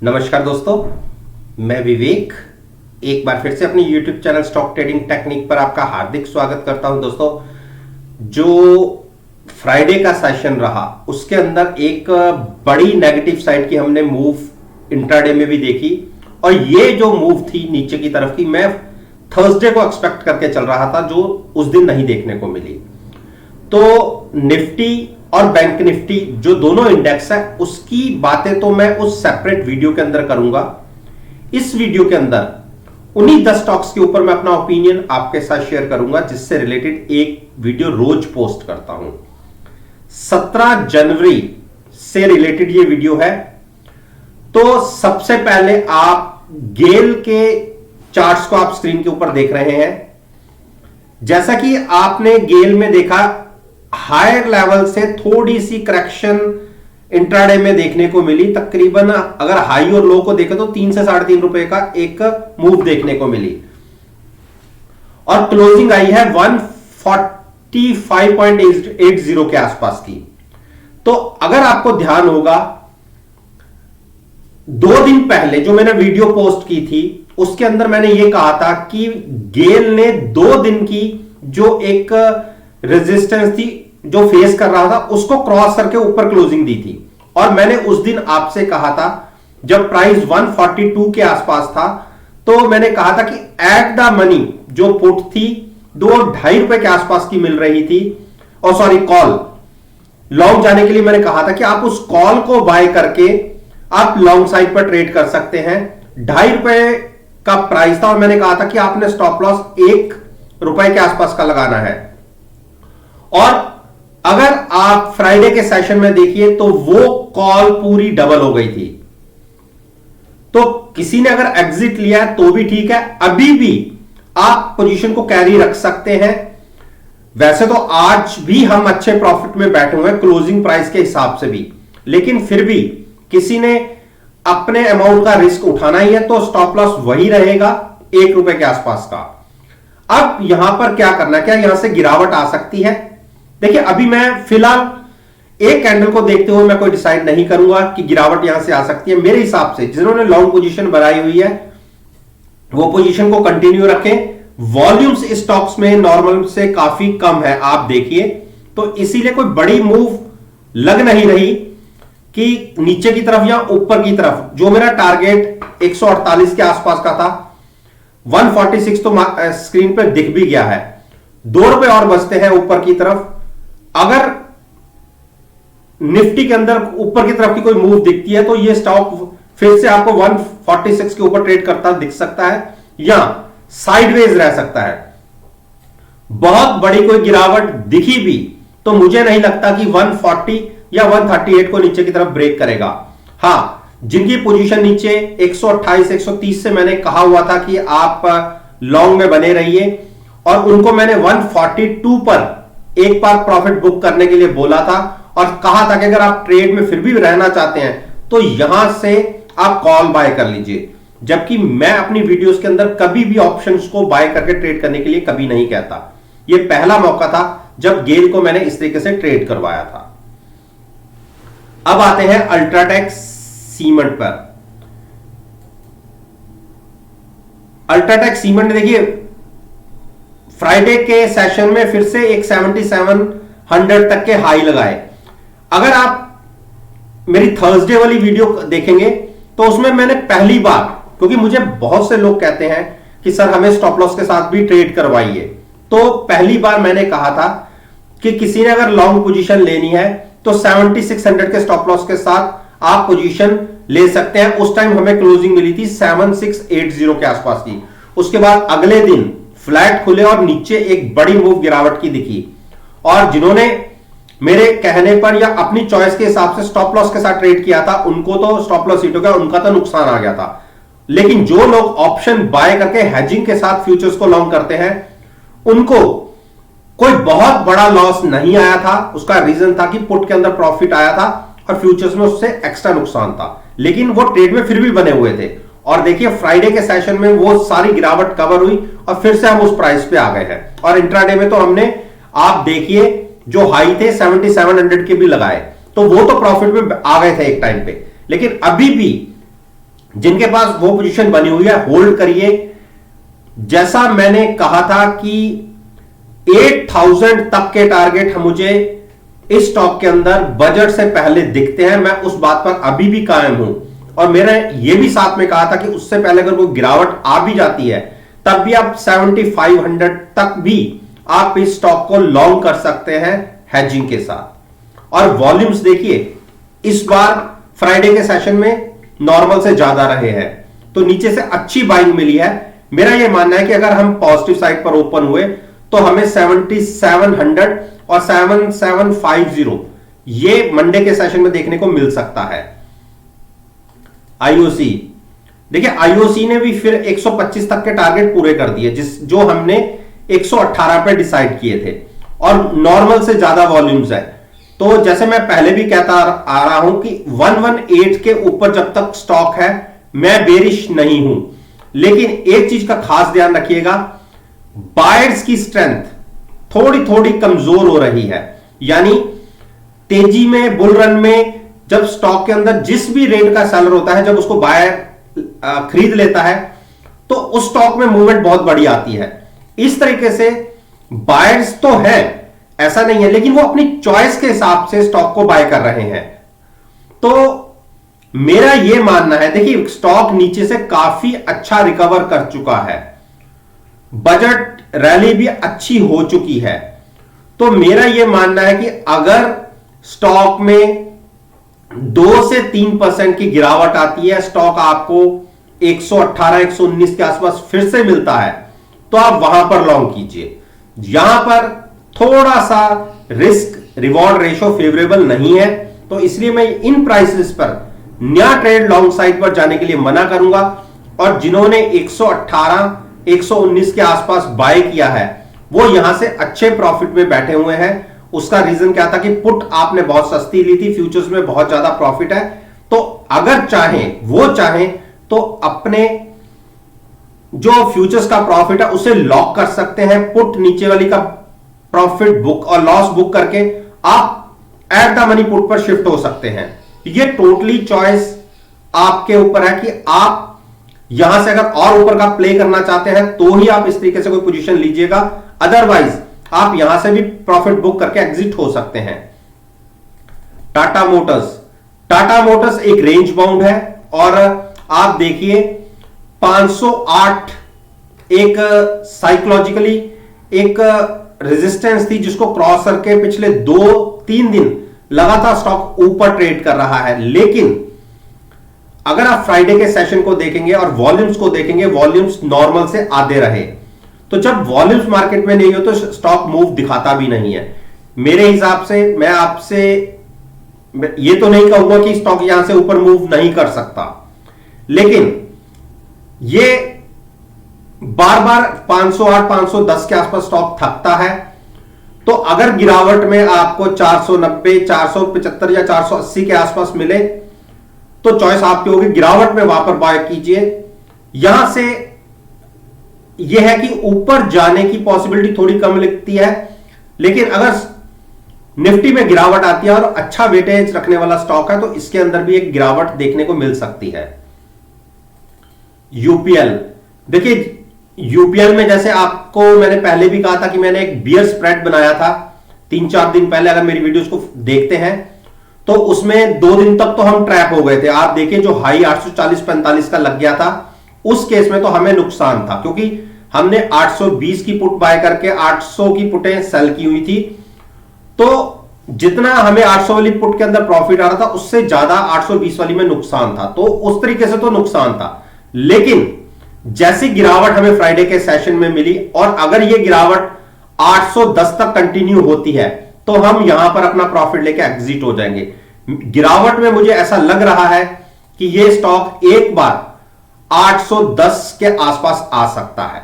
नमस्कार दोस्तों, मैं विवेक एक बार फिर से अपने YouTube channel stock trading technique पर आपका हार्दिक स्वागत करता हूं। दोस्तों, जो फ्राइडे का सेशन रहा उसके अंदर एक बड़ी नेगेटिव साइड की हमने मूव इंट्राडे में भी देखी और ये जो मूव थी नीचे की तरफ की, मैं थर्सडे को एक्सपेक्ट करके चल रहा था, जो उस दिन नहीं देखने को मिली। तो निफ्टी और बैंक निफ्टी जो दोनों इंडेक्स है उसकी बातें तो मैं उस सेपरेट वीडियो के अंदर करूंगा। इस वीडियो के अंदर उन्हीं 10 स्टॉक्स के ऊपर मैं अपना ओपिनियन आपके साथ शेयर करूंगा, जिससे रिलेटेड एक वीडियो रोज पोस्ट करता हूं। 17 जनवरी से रिलेटेड ये वीडियो है। तो सबसे पहले आप गेल के चार्ट्स को आप स्क्रीन के ऊपर देख रहे हैं। जैसा कि आपने गेल में देखा, हायर लेवल से थोड़ी सी करेक्शन इंट्राडे में देखने को मिली। तकरीबन अगर हाई और लो को देखें तो 3 से 3.5 रुपए का एक मूव देखने को मिली और क्लोजिंग आई है 145.80 के आसपास की। तो अगर आपको ध्यान होगा, 2 दिन पहले जो मैंने वीडियो पोस्ट की थी उसके अंदर मैंने यह कहा था कि गेल ने 2 दिन की जो एक रेजिस्टेंस थी जो फेस कर रहा था उसको क्रॉस करके ऊपर क्लोजिंग दी थी। और मैंने उस दिन आपसे कहा था, जब प्राइस 142 के आसपास था, तो मैंने कहा था कि एट द मनी जो पुट थी 2.5 रुपए के आसपास की मिल रही थी, और सॉरी कॉल लॉन्ग जाने के लिए मैंने कहा था कि आप उस कॉल को बाय करके आप लॉन्ग साइड पर ट्रेड कर सकते हैं। 2.5 रुपए का प्राइस था और मैंने कहा था कि आपने स्टॉप लॉस 1 रुपए के आसपास का लगाना है। और अगर आप फ्राइडे के सेशन में देखिए तो वो कॉल पूरी डबल हो गई थी। तो किसी ने अगर एग्जिट लिया है तो भी ठीक है, अभी भी आप पोजीशन को कैरी रख सकते हैं। वैसे तो आज भी हम अच्छे प्रॉफिट में बैठे हुए हैं क्लोजिंग प्राइस के हिसाब से भी, लेकिन फिर भी किसी ने अपने अमाउंट का रिस्क उठाना ही है तो स्टॉप लॉस वही रहेगा 1 रुपए के आसपास का। अब यहां पर क्या करना, क्या यहां से गिरावट आ सकती है? देखिए, अभी मैं फिलहाल एक कैंडल को देखते हुए मैं कोई डिसाइड नहीं करूंगा कि गिरावट यहां से आ सकती है। मेरे हिसाब से जिन्होंने लॉन्ग पोजीशन बनाई हुई है वो पोजीशन को कंटिन्यू रखें। वॉल्यूम्स स्टॉक्स में नॉर्मल से काफी कम है, आप देखिए, तो इसीलिए कोई बड़ी मूव लग नहीं रही कि नीचे की तरफ या ऊपर की तरफ। जो मेरा टारगेट 148 के आसपास का था, 146 तो स्क्रीन पर दिख भी गया है। 2 रुपए और बचते हैं ऊपर की तरफ। अगर निफ्टी के अंदर ऊपर की तरफ की कोई मूव दिखती है तो ये स्टॉक फिर से आपको 146 के ऊपर ट्रेड करता दिख सकता है या साइडवेज रह सकता है। बहुत बड़ी कोई गिरावट दिखी भी तो मुझे नहीं लगता कि 140 या 138 को नीचे की तरफ ब्रेक करेगा। हां, जिनकी पोजीशन नीचे 128 130 से मैंने कहा हुआ था कि आप लॉन्ग में बने रहिए, और उनको मैंने 142 पर एक बार प्रॉफिट बुक करने के लिए बोला था और कहा था कि अगर आप ट्रेड में फिर भी रहना चाहते हैं तो यहां से आप कॉल बाय कर लीजिए। जबकि मैं अपनी वीडियोस के अंदर कभी भी ऑप्शंस को बाय करके ट्रेड करने के लिए कभी नहीं कहता। यह पहला मौका था जब गेल को मैंने इस तरीके से ट्रेड करवाया था। अब आते हैं अल्ट्राटेक सीमेंट पर। अल्ट्राटेक सीमेंट देखिए, फ्राइडे के सेशन में फिर से एक 7700 तक के हाई लगाए। अगर आप मेरी थर्सडे वाली वीडियो देखेंगे तो उसमें मैंने पहली बार, क्योंकि मुझे बहुत से लोग कहते हैं कि सर हमें स्टॉप लॉस के साथ भी ट्रेड करवाइए, तो पहली बार मैंने कहा था कि किसी ने अगर लॉन्ग पोजीशन लेनी है तो 7600 के स्टॉप लॉस के साथ आप पोजीशन ले सकते हैं। उस टाइम हमें क्लोजिंग मिली थी 7680 के आसपास की। उसके बाद अगले दिन फ्लैट खुले और नीचे एक बड़ी मूव गिरावट की दिखी, और जिन्होंने मेरे कहने पर या अपनी चॉइस के हिसाब से स्टॉप लॉस के साथ ट्रेड किया था उनको तो स्टॉप लॉस हिट हो गया, उनका तो नुकसान आ गया था। लेकिन जो लोग ऑप्शन बाय करके हेजिंग के साथ फ्यूचर्स को लॉन्ग करते हैं उनको कोई बहुत बड़ा लॉस नहीं आया था। उसका रीजन था कि पुट के अंदर प्रॉफिट आया था और फ्यूचर्स में उससे एक्स्ट्रा नुकसान था, लेकिन वो ट्रेड में फिर भी बने हुए थे। और देखिए, फ्राइडे के सेशन में वो सारी गिरावट कवर हुई और फिर से हम उस प्राइस पे आ गए हैं। और इंट्राडे में तो हमने, आप देखिए, जो हाई थे 7700 के भी लगाए, तो वो तो प्रॉफिट में आ गए थे एक टाइम पे। लेकिन अभी भी जिनके पास वो पोजीशन बनी हुई है होल्ड करिए। जैसा मैंने कहा था कि 8000 तक के टारगेट मुझे इस स्टॉक के अंदर बजट से पहले दिखते हैं, मैं उस बात पर अभी भी कायम हूं। और मैंने यह भी साथ में कहा था कि उससे पहले अगर कोई गिरावट आ भी जाती है तब भी आप 7500 तक भी आप इस स्टॉक को लॉन्ग कर सकते हैं हेजिंग के साथ। और वॉल्यूम्स देखिए, इस बार फ्राइडे के सेशन में नॉर्मल से ज्यादा रहे हैं, तो नीचे से अच्छी बाइंग मिली है। मेरा यह मानना है कि अगर हम पॉजिटिव साइड पर ओपन हुए तो हमें 7700 और 7750 ये मंडे के सेशन में देखने को मिल सकता है। आईओसी देखिए, आईओसी ने भी फिर 125 तक के टारगेट पूरे कर दिए, जो हमने 118 पे डिसाइड किए थे, और नॉर्मल से ज्यादा वॉल्यूम्स है। तो जैसे मैं पहले भी कहता आ रहा हूं कि 118 के ऊपर जब तक स्टॉक है मैं बेरिश नहीं हूं। लेकिन एक चीज का खास ध्यान रखिएगा, बायर्स की स्ट्रेंथ थोड़ी थोड़ी कमजोर हो रही है। यानी तेजी में, बुल रन में जब स्टॉक के अंदर जिस भी रेट का सेलर होता है, जब उसको बायर खरीद लेता है तो उस स्टॉक में मूवमेंट बहुत बड़ी आती है। इस तरीके से बायर्स तो है, ऐसा नहीं है, लेकिन वो अपनी चॉइस के हिसाब से स्टॉक को बाय कर रहे हैं। तो मेरा यह मानना है, देखिए स्टॉक नीचे से काफी अच्छा रिकवर कर चुका है, बजट रैली भी अच्छी हो चुकी है। तो मेरा यह मानना है कि अगर स्टॉक में 2 से 3% की गिरावट आती है, स्टॉक आपको 118 119 के आसपास फिर से मिलता है, तो आप वहां पर लॉन्ग कीजिए। यहां पर थोड़ा सा रिस्क रिवॉर्ड रेशो फेवरेबल नहीं है, तो इसलिए मैं इन प्राइसेस पर नया ट्रेड लॉन्ग साइड पर जाने के लिए मना करूंगा। और जिन्होंने 118 119 के आसपास बाय किया है वो यहां से अच्छे प्रॉफिट में बैठे हुए हैं। उसका रीजन क्या था कि पुट आपने बहुत सस्ती ली थी, फ्यूचर्स में बहुत ज्यादा प्रॉफिट है। तो अगर चाहें तो अपने जो फ्यूचर्स का प्रॉफिट है उसे लॉक कर सकते हैं, पुट नीचे वाली का प्रॉफिट बुक और लॉस बुक करके आप एट द मनी पुट पर शिफ्ट हो सकते हैं। ये टोटली चॉइस आपके ऊपर है कि आप यहां से अगर और ऊपर का प्ले करना चाहते हैं तो ही आप इस तरीके से कोई पोजीशन लीजिएगा, अदरवाइज आप यहां से भी प्रॉफिट बुक करके एग्जिट हो सकते हैं। टाटा मोटर्स एक रेंज बाउंड है, और आप देखिए 508 एक साइकोलॉजिकली एक रेजिस्टेंस थी जिसको क्रॉस करके पिछले 2-3 दिन लगातार स्टॉक ऊपर ट्रेड कर रहा है। लेकिन अगर आप फ्राइडे के सेशन को देखेंगे और वॉल्यूम्स को देखेंगे, वॉल्यूम्स नॉर्मल से आधे रहे। तो जब वॉल्यूम्स मार्केट में नहीं हो तो स्टॉक मूव दिखाता भी नहीं है। मेरे हिसाब से मैं आपसे ये तो नहीं कहूंगा कि स्टॉक यहां से ऊपर मूव नहीं कर सकता, लेकिन ये बार बार 508 510 के आसपास स्टॉक थकता है। तो अगर गिरावट में आपको 490 475 या 480 के आसपास मिले तो चॉइस आपकी होगी, गिरावट में वापस बाय कीजिए। यहां से यह है कि ऊपर जाने की पॉसिबिलिटी थोड़ी कम लगती है, लेकिन अगर निफ्टी में गिरावट आती है और अच्छा वेटेज रखने वाला स्टॉक है तो इसके अंदर भी एक गिरावट देखने को मिल सकती है। यूपीएल देखिए, यूपीएल में जैसे आपको मैंने पहले भी कहा था कि मैंने एक बियर स्प्रेड बनाया था 3-4 दिन पहले, अगर मेरी वीडियोस को देखते हैं तो उसमें 2 दिन तक तो हम ट्रैप हो गए थे। आप देखिए जो हाई 840-45 का लग गया था, उस केस में तो हमें नुकसान था, क्योंकि हमने 820 की पुट बाय करके 800 की पुटें सेल की हुई थी। तो जितना हमें 800 वाली पुट के अंदर प्रॉफिट आ रहा था उससे ज्यादा 820 वाली में नुकसान था। तो उस तरीके से तो नुकसान था, लेकिन जैसी गिरावट हमें फ्राइडे के सेशन में मिली और अगर यह गिरावट 810 तक कंटिन्यू होती है तो हम यहां पर अपना प्रॉफिट लेके एग्जिट हो जाएंगे। गिरावट में मुझे ऐसा लग रहा है कि यह स्टॉक एक बार 810 के आसपास आ सकता है।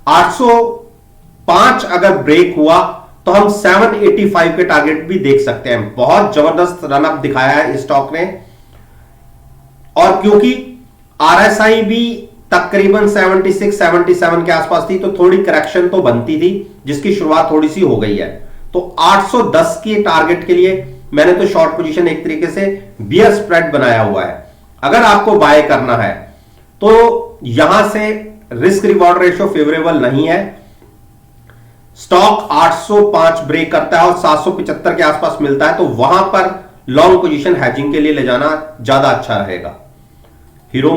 805 अगर ब्रेक हुआ तो हम 785 के टारगेट भी देख सकते हैं। बहुत जबरदस्त रनअप दिखाया है इस स्टॉक ने, और क्योंकि आरएसआई भी तकरीबन 76-77 के आसपास थी तो थोड़ी करेक्शन तो बनती थी, जिसकी शुरुआत थोड़ी सी हो गई है। तो 810 की टारगेट के लिए मैंने तो शॉर्ट पोजीशन एक तरीके से बियर स्प्रेड बनाया हुआ है। अगर आपको बाय करना है तो यहां से रिस्क रिवॉर्ड रेशियो फेवरेबल नहीं है। स्टॉक 805 ब्रेक करता है और 775 के आसपास मिलता है, तो वहां पर लॉन्ग पोजीशन हैजिंग के लिए ले जाना ज्यादा अच्छा रहेगा। हीरो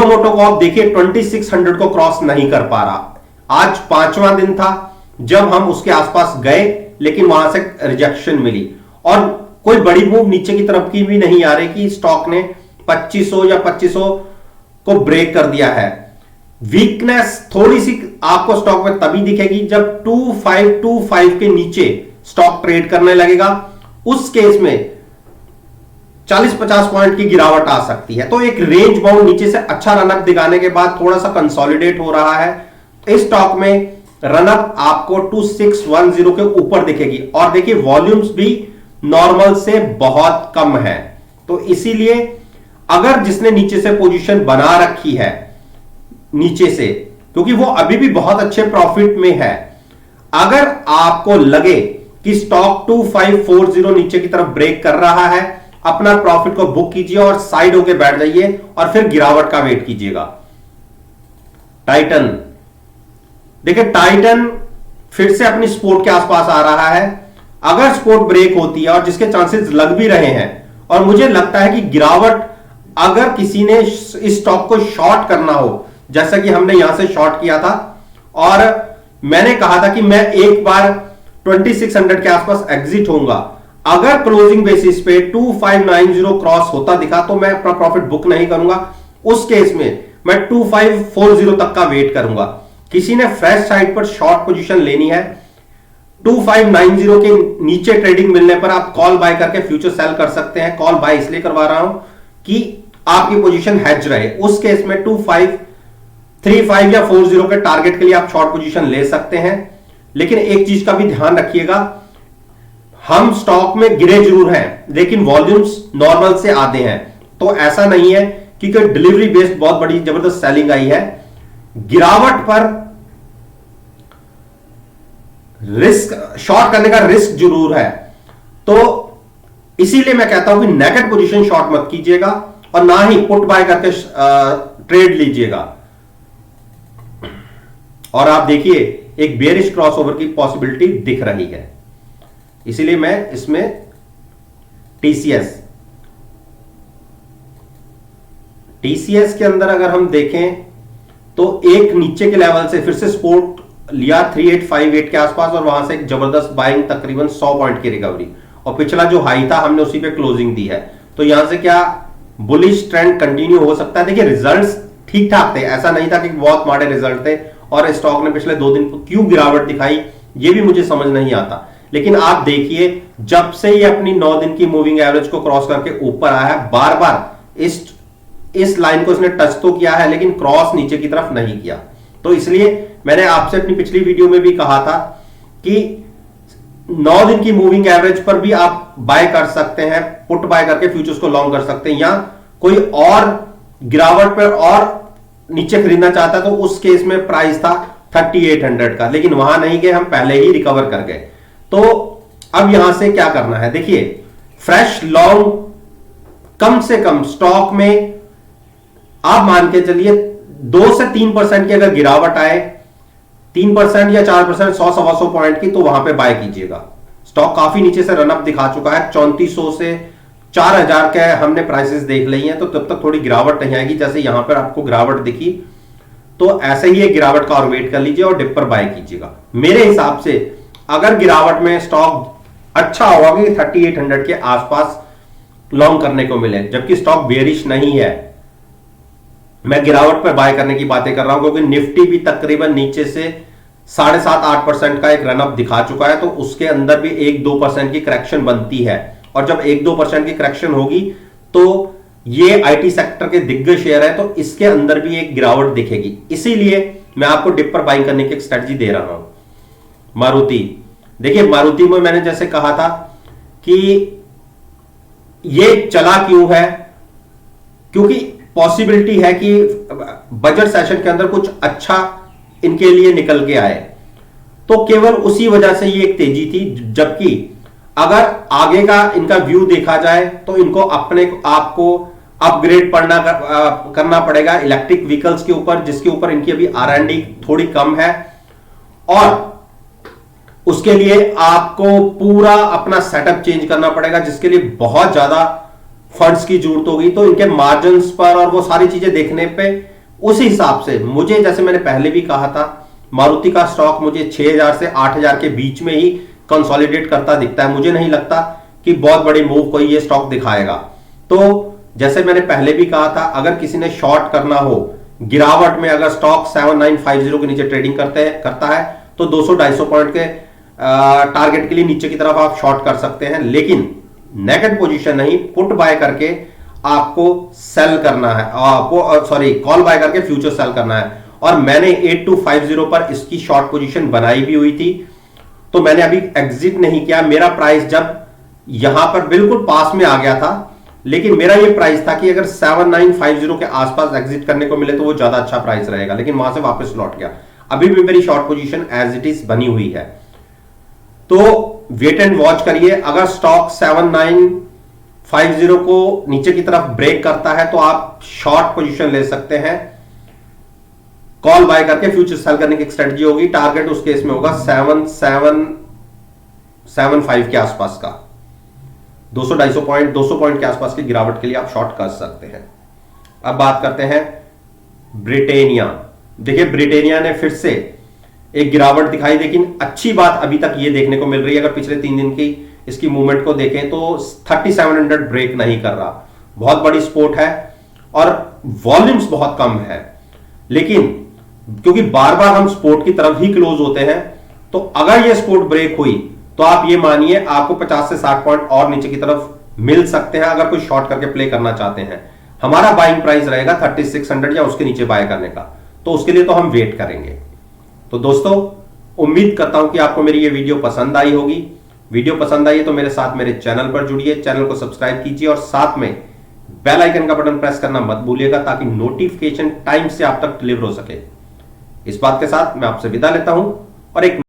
मोटोकॉर्प देखिए 2600 को क्रॉस नहीं कर पा रहा। आज 5वां दिन था जब हम उसके आसपास गए, लेकिन वहां से रिजेक्शन मिली और कोई बड़ी मूव नीचे की तरफ की भी नहीं आ रही कि स्टॉक ने 2500 या 2500 को ब्रेक कर दिया है। वीकनेस थोड़ी सी आपको स्टॉक में तभी दिखेगी जब 2525 के नीचे स्टॉक ट्रेड करने लगेगा। उस केस में 40-50 पॉइंट की गिरावट आ सकती है। तो एक रेंज बाउंड नीचे से अच्छा रनअप दिखाने के बाद थोड़ा सा कंसोलिडेट हो रहा है। इस स्टॉक में रनअप आपको 2610 के ऊपर दिखेगी और देखिए वॉल्यूम्स भी नॉर्मल से बहुत कम है। तो इसीलिए अगर जिसने नीचे से पोजीशन बना रखी है नीचे से, क्योंकि वो अभी भी बहुत अच्छे प्रॉफिट में है, अगर आपको लगे कि स्टॉक 2540 नीचे की तरफ ब्रेक कर रहा है, अपना प्रॉफिट को बुक कीजिए और साइड होके बैठ जाइए और फिर गिरावट का वेट कीजिएगा। टाइटन देखिए, टाइटन फिर से अपनी सपोर्ट के आसपास आ रहा है। अगर सपोर्ट ब्रेक होती है और जिसके चांसेस लग भी रहे हैं, और मुझे लगता है कि गिरावट अगर किसी ने इस स्टॉक को शॉर्ट करना हो, जैसा कि हमने यहां से शॉर्ट किया था और मैंने कहा था कि मैं एक बार 2600 के आसपास एग्जिट होऊंगा। अगर क्लोजिंग बेसिस पे 2590 क्रॉस होता दिखा तो मैं अपना प्रॉफिट बुक नहीं करूंगा। उस केस में मैं 2540 तक का वेट करूंगा। किसी ने फ्रेश साइड पर शॉर्ट पोजीशन लेनी है, 2590 के नीचे ट्रेडिंग मिलने पर आप कॉल बाय करके फ्यूचर सेल कर सकते हैं। कॉल बाय इसलिए करवा रहा हूं कि आपकी पोजीशन हेज रहे। उस केस में 2535 या 40 के टारगेट के लिए आप शॉर्ट पोजीशन ले सकते हैं। लेकिन एक चीज का भी ध्यान रखिएगा, हम स्टॉक में गिरे जरूर हैं लेकिन वॉल्यूम्स नॉर्मल से आधे हैं। तो ऐसा नहीं है कि डिलीवरी बेस्ड बहुत बड़ी जबरदस्त सेलिंग आई है। गिरावट पर रिस्क, शॉर्ट करने का रिस्क जरूर है। तो इसीलिए मैं कहता हूं कि नेगेटिव पोजीशन शॉर्ट मत कीजिएगा और ना ही पुट बाय करके ट्रेड लीजिएगा। और आप देखिए एक बेयरिश क्रॉसओवर की पॉसिबिलिटी दिख रही है, इसीलिए मैं इसमें टीसीएस के अंदर अगर हम देखें तो एक नीचे के लेवल से फिर से सपोर्ट लिया 3858 के आसपास और वहां से एक जबरदस्त बाइंग तकरीबन 100 पॉइंट की रिकवरी, और पिछला जो हाई था हमने उसी पे क्लोजिंग दी है। तो यहां से क्या बुलिश ट्रेंड कंटिन्यू हो सकता है। देखिए रिजल्ट्स ठीक ठाक थे, ऐसा नहीं था कि बहुत माड़े रिजल्ट थे, और स्टॉक ने पिछले 2 दिन क्यों गिरावट दिखाई ये भी मुझे समझ नहीं आता। लेकिन आप देखिए जब से ये अपनी 9 दिन की मूविंग एवरेज को क्रॉस करके ऊपर आया है, बार बार इस लाइन को इसने टच तो किया है लेकिन क्रॉस नीचे की तरफ नहीं किया। तो इसलिए मैंने आपसे अपनी पिछली वीडियो में भी कहा था कि 9 दिन की मूविंग एवरेज पर भी आप बाय कर सकते हैं, पुट बाय करके फ्यूचर्स को लॉन्ग कर सकते हैं, या कोई और गिरावट पर और नीचे खरीदना चाहता है तो उस केस में प्राइस था 3800 का, लेकिन वहां नहीं गए, हम पहले ही रिकवर कर गए। तो अब यहां से क्या करना है, देखिए फ्रेश लॉन्ग कम से कम स्टॉक में आप मान के चलिए 2 से 3% की अगर गिरावट आए, 3% या 4%, 100-125 पॉइंट की, तो वहां पे बाय कीजिएगा। स्टॉक काफी नीचे से रनअप दिखा चुका है, 3400 से 4000 के हमने प्राइसेस देख ली हैं, तो तब तक थोड़ी गिरावट नहीं आएगी। जैसे यहां पर आपको गिरावट दिखी तो ऐसे ही एक गिरावट का और वेट कर लीजिए और डिप पर बाय कीजिएगा। मेरे हिसाब से अगर गिरावट में स्टॉक अच्छा होगा कि 3800 के आसपास लॉन्ग करने को मिले, जबकि स्टॉक बेयरिश नहीं है। मैं गिरावट पर बाय करने की बातें कर रहा हूं क्योंकि निफ्टी भी तकरीबन नीचे से 7.5-8% का एक रनअप दिखा चुका है, तो उसके अंदर भी 1-2% की करेक्शन बनती है, और जब 1-2% की करेक्शन होगी तो ये आईटी सेक्टर के दिग्गज शेयर है, तो इसके अंदर भी एक गिरावट दिखेगी। इसीलिए मैं आपको डिप पर बाइंग करने की एक स्ट्रेटजी दे रहा हूं। मारुति देखिए, मारुति में मैंने जैसे कहा था कि ये चला क्यों है, क्योंकि पॉसिबिलिटी है कि बजट सेशन के अंदर कुछ अच्छा इनके लिए निकल के आए, तो केवल उसी वजह से ये एक तेजी थी। जबकि अगर आगे का इनका व्यू देखा जाए तो इनको अपने आप को अपग्रेड करना पड़ेगा इलेक्ट्रिक व्हीकल्स के ऊपर, जिसके ऊपर इनकी अभी R&D थोड़ी कम है, और उसके लिए आपको पूरा अपना सेटअप चेंज करना पड़ेगा, जिसके लिए बहुत ज्यादा फंड्स की जरूरत होगी। तो इनके मार्जिन्स पर और वो सारी चीजें देखने पे उस हिसाब से मुझे, जैसे मैंने पहले भी कहा था, मारुति का स्टॉक मुझे 6000 से 8000 के बीच में ही कंसोलिडेट करता दिखता है। मुझे नहीं लगता कि बहुत बड़ी मूव कोई ये स्टॉक दिखाएगा। तो जैसे मैंने पहले भी कहा था, अगर किसी ने शॉर्ट करना हो गिरावट में, अगर स्टॉक 7950 के नीचे ट्रेडिंग करता है तो 200-250 पॉइंट के टारगेट के लिए नीचे की तरफ आप शॉर्ट कर सकते हैं, लेकिन नेगेटिव पोजीशन नहीं, पुट बाय करके आपको सेल करना है, कॉल बाय करके फ्यूचर सेल करना है। और मैंने 8250 पर इसकी शॉर्ट पोजीशन बनाई भी हुई थी, तो मैंने अभी एग्जिट नहीं किया। मेरा प्राइस जब यहां पर बिल्कुल पास में आ गया था, लेकिन मेरा यह प्राइस था कि अगर 7950 के आसपास एग्जिट करने को मिले तो वो ज्यादा अच्छा प्राइस रहेगा, लेकिन वहां से वापस लौट गया। अभी भी मेरी short position as it is बनी हुई है। तो वेट एंड वॉच करिए। अगर स्टॉक 7950 को नीचे की तरफ ब्रेक करता है तो आप शॉर्ट पोजीशन ले सकते हैं, कॉल बाय करके फ्यूचर सेल करने की स्ट्रेटजी होगी। टारगेट उस केस में होगा 7775 के आसपास का, 200 पॉइंट के आसपास की गिरावट के लिए आप शॉर्ट कर सकते हैं। अब बात करते हैं ब्रिटेनिया। देखिए, ब्रिटेनिया ने फिर से एक गिरावट दिखाई, लेकिन अच्छी बात अभी तक ये देखने को मिल रही है, अगर पिछले 3 दिन की इसकी मूवमेंट को देखें तो 3700 ब्रेक नहीं कर रहा। बहुत बड़ी सपोर्ट है और वॉल्यूम्स बहुत कम है, लेकिन क्योंकि बार बार हम सपोर्ट की तरफ ही क्लोज होते हैं, तो अगर ये सपोर्ट ब्रेक हुई तो आप ये मानिए आपको 50 से 60 पॉइंट और नीचे की तरफ मिल सकते हैं, अगर कोई शॉर्ट करके प्ले करना चाहते हैं। हमारा बाइंग प्राइस रहेगा 3600 या उसके नीचे बाय करने का, तो उसके लिए तो हम वेट करेंगे। तो दोस्तों, उम्मीद करता हूं कि आपको मेरी ये वीडियो पसंद आई होगी। वीडियो पसंद आई है तो मेरे साथ मेरे चैनल पर जुड़िए, चैनल को सब्सक्राइब कीजिए और साथ में बेल आइकन का बटन प्रेस करना मत भूलिएगा, ताकि नोटिफिकेशन टाइम से आप तक डिलीवर हो सके। इस बात के साथ मैं आपसे विदा लेता हूं और एक